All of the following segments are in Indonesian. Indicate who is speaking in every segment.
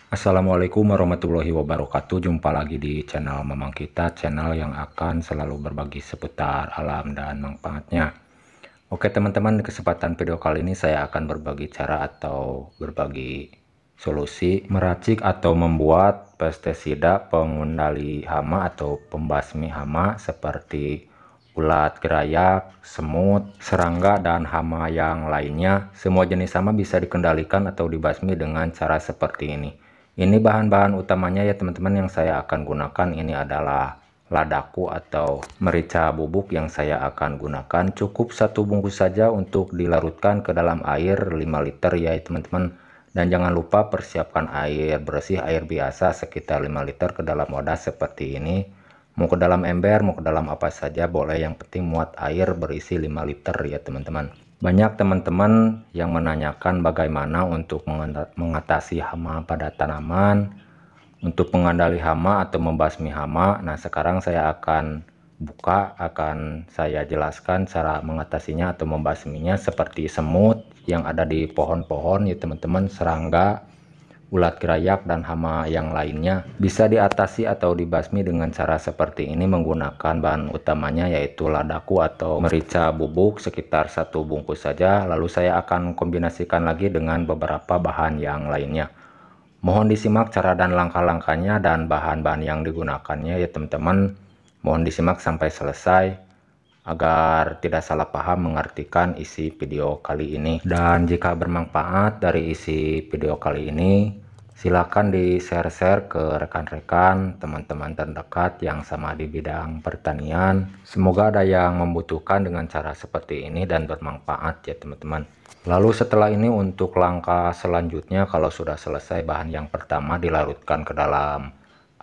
Speaker 1: Assalamualaikum warahmatullahi wabarakatuh. Jumpa lagi di channel Mamang Kita, channel yang akan selalu berbagi seputar alam dan manfaatnya. Oke teman-teman, di kesempatan video kali ini saya akan berbagi cara atau berbagi solusi meracik atau membuat pestisida pengendali hama atau pembasmi hama seperti ulat gerayak, semut, serangga, dan hama yang lainnya. Semua jenis hama bisa dikendalikan atau dibasmi dengan cara seperti ini. Ini bahan-bahan utamanya ya teman-teman yang saya akan gunakan. Ini adalah ladaku atau merica bubuk yang saya akan gunakan. Cukup satu bungkus saja untuk dilarutkan ke dalam air 5 liter ya teman-teman. Dan jangan lupa persiapkan air bersih, air biasa sekitar 5 liter ke dalam wadah seperti ini. Mau ke dalam ember, mau ke dalam apa saja boleh, yang penting muat air berisi 5 liter ya teman-teman. Banyak teman-teman yang menanyakan bagaimana untuk mengatasi hama pada tanaman, untuk mengendali hama atau membasmi hama. Nah, sekarang saya akan saya jelaskan cara mengatasinya atau membasminya, seperti semut yang ada di pohon-pohon ya teman-teman, serangga, ulat gerayak, dan hama yang lainnya. Bisa diatasi atau dibasmi dengan cara seperti ini menggunakan bahan utamanya yaitu ladaku atau merica bubuk sekitar satu bungkus saja. Lalu saya akan kombinasikan lagi dengan beberapa bahan yang lainnya. Mohon disimak cara dan langkah-langkahnya dan bahan-bahan yang digunakannya ya teman-teman. Mohon disimak sampai selesai agar tidak salah paham mengartikan isi video kali ini. Dan jika bermanfaat dari isi video kali ini, silakan di share-share ke rekan-rekan, teman-teman terdekat yang sama di bidang pertanian. Semoga ada yang membutuhkan dengan cara seperti ini dan bermanfaat ya teman-teman. Lalu setelah ini untuk langkah selanjutnya, kalau sudah selesai bahan yang pertama dilarutkan ke dalam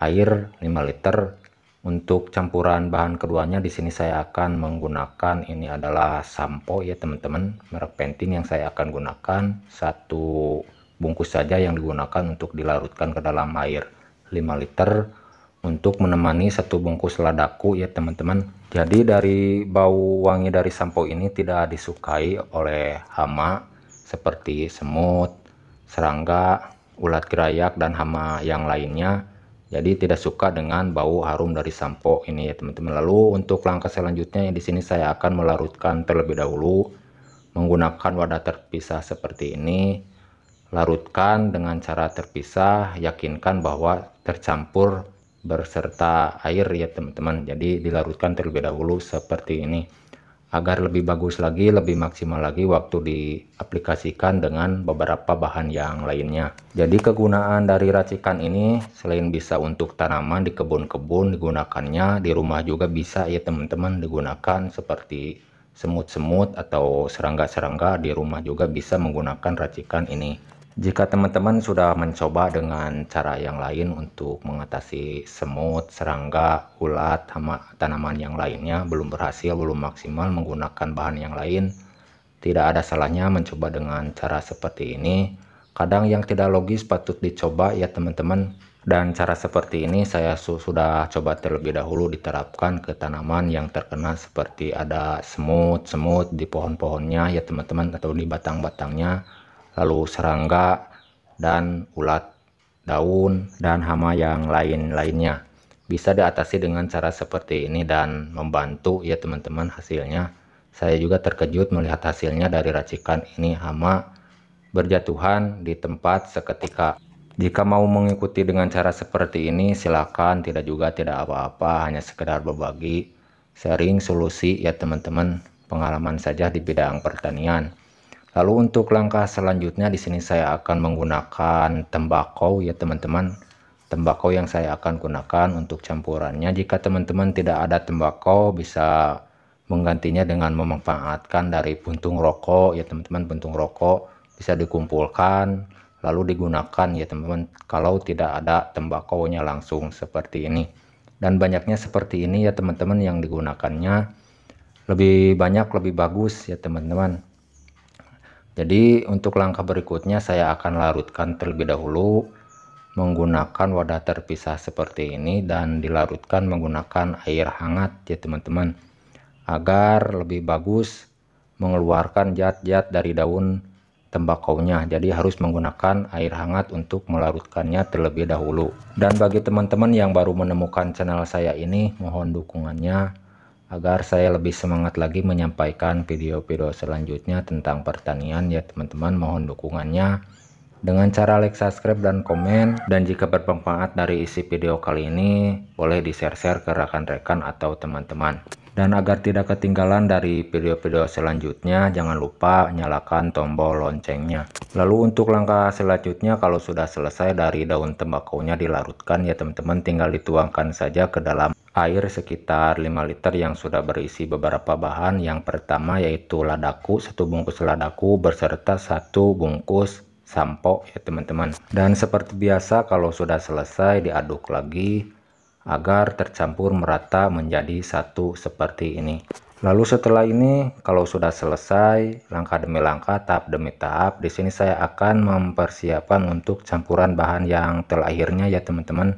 Speaker 1: air 5 liter. Untuk campuran bahan keduanya di sini saya akan menggunakan, ini adalah sampo ya teman-teman, merek Pantene yang saya akan gunakan. Satu bungkus saja yang digunakan untuk dilarutkan ke dalam air 5 liter untuk menemani satu bungkus ladaku ya teman-teman. Jadi dari bau wangi dari sampo ini tidak disukai oleh hama seperti semut, serangga, ulat gerayak, dan hama yang lainnya. Jadi tidak suka dengan bau harum dari sampo ini ya teman-teman. Lalu untuk langkah selanjutnya di sini saya akan melarutkan terlebih dahulu menggunakan wadah terpisah seperti ini. Larutkan dengan cara terpisah, yakinkan bahwa tercampur berserta air ya teman-teman. Jadi dilarutkan terlebih dahulu seperti ini agar lebih bagus lagi, lebih maksimal lagi waktu diaplikasikan dengan beberapa bahan yang lainnya. Jadi kegunaan dari racikan ini selain bisa untuk tanaman di kebun-kebun digunakannya, di rumah juga bisa ya teman-teman digunakan, seperti semut-semut atau serangga-serangga di rumah juga bisa menggunakan racikan ini. Jika teman-teman sudah mencoba dengan cara yang lain untuk mengatasi semut, serangga, ulat, hama tanaman yang lainnya belum berhasil, belum maksimal menggunakan bahan yang lain, tidak ada salahnya mencoba dengan cara seperti ini. Kadang yang tidak logis patut dicoba ya teman-teman. Dan cara seperti ini saya sudah coba terlebih dahulu diterapkan ke tanaman yang terkena seperti ada semut-semut di pohon-pohonnya ya teman-teman, atau di batang-batangnya. Lalu serangga dan ulat daun dan hama yang lainnya bisa diatasi dengan cara seperti ini dan membantu ya teman-teman hasilnya. Saya juga terkejut melihat hasilnya dari racikan ini, hama berjatuhan di tempat seketika. Jika mau mengikuti dengan cara seperti ini silakan, tidak apa-apa, hanya sekedar berbagi sharing solusi ya teman-teman, pengalaman saja di bidang pertanian. Lalu untuk langkah selanjutnya di sini saya akan menggunakan tembakau ya teman-teman. Tembakau yang saya akan gunakan untuk campurannya. Jika teman-teman tidak ada tembakau, bisa menggantinya dengan memanfaatkan dari puntung rokok ya teman-teman. Puntung rokok bisa dikumpulkan lalu digunakan ya teman-teman, kalau tidak ada tembakaunya langsung seperti ini. Dan banyaknya seperti ini ya teman-teman yang digunakannya, lebih banyak lebih bagus ya teman-teman. Jadi untuk langkah berikutnya saya akan larutkan terlebih dahulu menggunakan wadah terpisah seperti ini dan dilarutkan menggunakan air hangat ya teman-teman, agar lebih bagus mengeluarkan zat-zat dari daun tembakonya. Jadi harus menggunakan air hangat untuk melarutkannya terlebih dahulu. Dan bagi teman-teman yang baru menemukan channel saya ini, mohon dukungannya agar saya lebih semangat lagi menyampaikan video-video selanjutnya tentang pertanian ya teman-teman. Mohon dukungannya dengan cara like, subscribe, dan komen. Dan jika bermanfaat dari isi video kali ini, boleh di-share ke rekan-rekan atau teman-teman. Dan agar tidak ketinggalan dari video-video selanjutnya, jangan lupa nyalakan tombol loncengnya. Lalu untuk langkah selanjutnya, kalau sudah selesai dari daun tembakonya dilarutkan ya teman-teman, tinggal dituangkan saja ke dalam air sekitar 5 liter yang sudah berisi beberapa bahan. Yang pertama yaitu ladaku, 1 bungkus ladaku berserta 1 bungkus sampo ya teman-teman. Dan seperti biasa kalau sudah selesai diaduk lagi agar tercampur merata menjadi satu seperti ini. Lalu setelah ini kalau sudah selesai langkah demi langkah, tahap demi tahap, di sini saya akan mempersiapkan untuk campuran bahan yang terakhirnya ya teman-teman.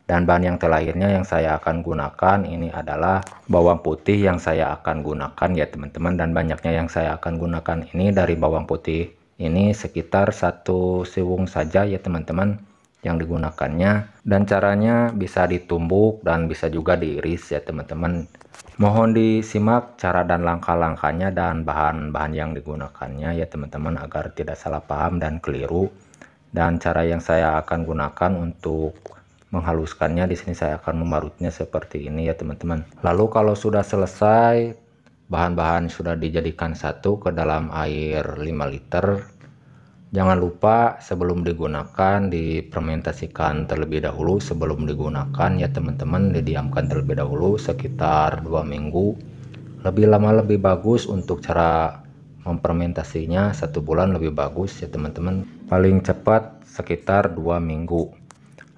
Speaker 1: Dan bahan yang terakhirnya yang saya akan gunakan ini adalah bawang putih yang saya akan gunakan ya teman-teman. Dan banyaknya yang saya akan gunakan ini dari bawang putih ini sekitar 1 siung saja ya teman-teman yang digunakannya. Dan caranya bisa ditumbuk dan bisa juga diiris ya teman-teman. Mohon disimak cara dan langkah-langkahnya dan bahan-bahan yang digunakannya ya teman-teman agar tidak salah paham dan keliru. Dan cara yang saya akan gunakan untuk menghaluskannya, di sini saya akan memarutnya seperti ini ya teman-teman. Lalu kalau sudah selesai, bahan-bahan sudah dijadikan satu ke dalam air 5 liter. Jangan lupa sebelum digunakan difermentasikan terlebih dahulu sebelum digunakan ya teman-teman, didiamkan terlebih dahulu sekitar 2 minggu. Lebih lama lebih bagus, untuk cara memfermentasinya 1 bulan lebih bagus ya teman-teman, paling cepat sekitar 2 minggu.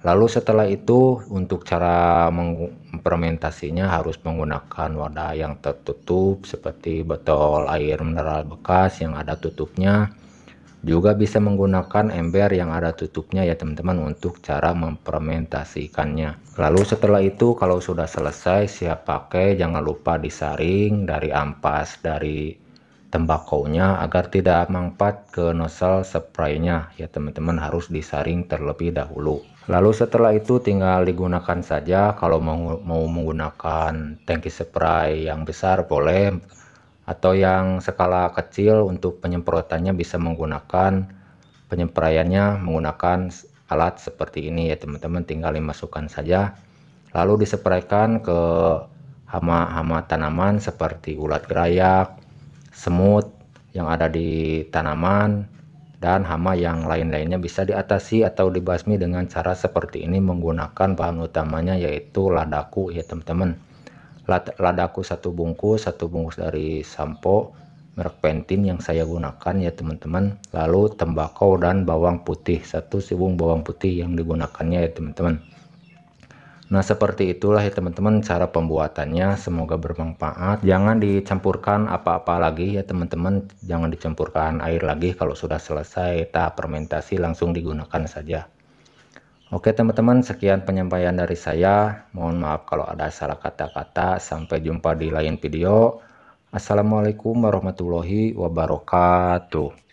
Speaker 1: Lalu setelah itu untuk cara memfermentasinya harus menggunakan wadah yang tertutup seperti botol air mineral bekas yang ada tutupnya. Juga bisa menggunakan ember yang ada tutupnya ya teman-teman untuk cara memfermentasikannya. Lalu setelah itu kalau sudah selesai siap pakai, jangan lupa disaring dari ampas dari tembakonya agar tidak mengempat ke nozzle spraynya ya teman-teman, harus disaring terlebih dahulu. Lalu setelah itu tinggal digunakan saja. Kalau mau menggunakan tangki spray yang besar boleh, atau yang skala kecil untuk penyemprotannya bisa menggunakan penyempraiannya menggunakan alat seperti ini ya teman-teman. Tinggal dimasukkan saja lalu disepraikan ke hama-hama tanaman seperti ulat gerayak, semut yang ada di tanaman, dan hama yang lain-lainnya. Bisa diatasi atau dibasmi dengan cara seperti ini menggunakan bahan utamanya yaitu ladaku ya teman-teman. Ladaku 1 bungkus dari sampo merek Pentin yang saya gunakan ya teman-teman. Lalu tembakau dan bawang putih, 1 siung bawang putih yang digunakannya ya teman-teman. Nah seperti itulah ya teman-teman cara pembuatannya, semoga bermanfaat. Jangan dicampurkan apa-apa lagi ya teman-teman, jangan dicampurkan air lagi. Kalau sudah selesai tahap fermentasi langsung digunakan saja. Oke teman-teman, sekian penyampaian dari saya. Mohon maaf kalau ada salah kata-kata. Sampai jumpa di lain video. Assalamualaikum warahmatullahi wabarakatuh.